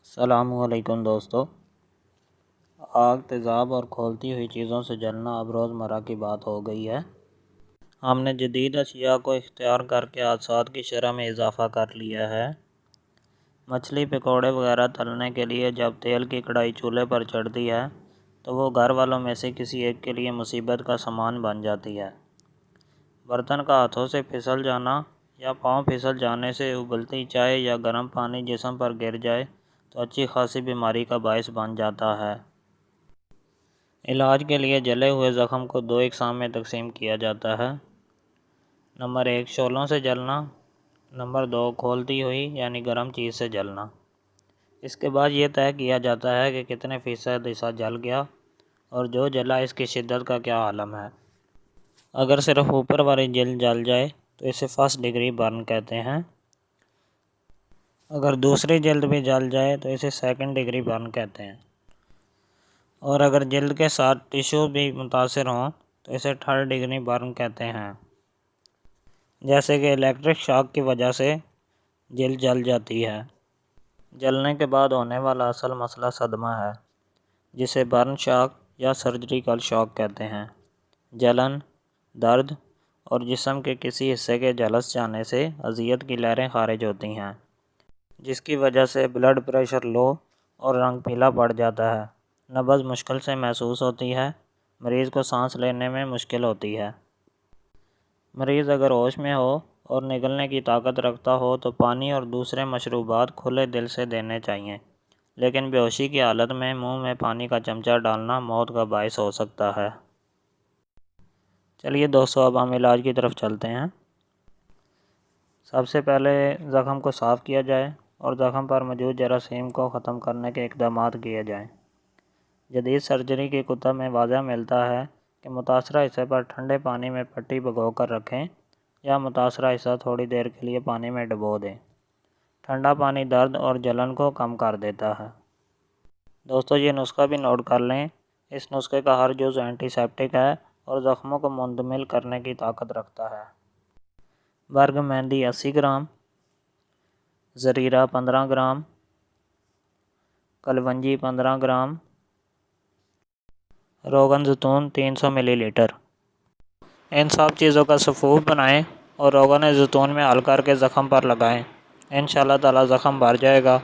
السلام علیکم دوستو۔ آگ، تیزاب اور کھولتی ہوئی چیزوں سے جلنا اب روزمرہ کی بات ہو گئی ہے۔ ہم نے جدید اشیاء کو اختیار کر کے حادثات کی شرح میں اضافہ کر لیا ہے۔ مچھلی، پکوڑے وغیرہ تلنے کے لیے جب تیل کی کڑائی چولہے پر چڑھتی ہے تو وہ گھر والوں میں سے کسی ایک کے لیے مصیبت کا سامان بن جاتی ہے۔ برتن کا ہاتھوں سے پھسل جانا یا پاؤں پھسل جانے سے ابلتی چائے یا گرم پانی جسم پر گر جائے تو اچھی خاصی بیماری کا باعث بن جاتا ہے۔ علاج کے لیے جلے ہوئے زخم کو دو اقسام میں تقسیم کیا جاتا ہے۔ نمبر 1، شعلوں سے جلنا۔ نمبر 2، کھولتی ہوئی یعنی گرم چیز سے جلنا۔ اس کے بعد یہ طے کیا جاتا ہے کہ کتنے فیصد حصہ جل گیا اور جو جلا اس کی شدت کا کیا عالم ہے۔ اگر صرف اوپر والی جلد جل جائے تو اسے فرسٹ ڈگری برن کہتے ہیں۔ اگر دوسری جلد بھی جل جائے تو اسے سیکنڈ ڈگری برن کہتے ہیں، اور اگر جلد کے ساتھ ٹشو بھی متاثر ہوں تو اسے تھرڈ ڈگری برن کہتے ہیں۔ جیسے کہ الیکٹرک شاک کی وجہ سے جلد جل جاتی ہے۔ جلنے کے بعد ہونے والا اصل مسئلہ صدمہ ہے، جسے برن شاک یا سرجیکل شاک کہتے ہیں۔ جلن، درد اور جسم کے کسی حصے کے جھلس جانے سے اذیت کی لہریں خارج ہوتی ہیں، جس کی وجہ سے بلڈ پریشر لو اور رنگ پیلا پڑ جاتا ہے، نبض مشکل سے محسوس ہوتی ہے، مریض کو سانس لینے میں مشکل ہوتی ہے۔ مریض اگر ہوش میں ہو اور نگلنے کی طاقت رکھتا ہو تو پانی اور دوسرے مشروبات کھلے دل سے دینے چاہئیں، لیکن بے ہوشی کی حالت میں منہ میں پانی کا چمچہ ڈالنا موت کا باعث ہو سکتا ہے۔ چلیے دوستو، اب ہم علاج کی طرف چلتے ہیں۔ سب سے پہلے زخم کو صاف کیا جائے اور زخم پر موجود جراثیم کو ختم کرنے کے اقدامات کیے جائیں۔ جدید سرجری کی کتب میں واضح ملتا ہے کہ متاثرہ حصے پر ٹھنڈے پانی میں پٹی بھگو کر رکھیں یا متاثرہ حصہ تھوڑی دیر کے لیے پانی میں ڈبو دیں۔ ٹھنڈا پانی درد اور جلن کو کم کر دیتا ہے۔ دوستو، یہ نسخہ بھی نوٹ کر لیں۔ اس نسخے کا ہر جز اینٹی سیپٹک ہے اور زخموں کو منجمد کرنے کی طاقت رکھتا ہے۔ برگ مہندی 80 گرام، زریرہ 15 گرام، کلونجی 15 گرام، روغن زیتون 300 ملی لیٹر۔ ان سب چیزوں کا سفوف بنائیں اور روغن زیتون میں حل کر کے زخم پر لگائیں۔ انشاءاللہ تعالی زخم بھر جائے گا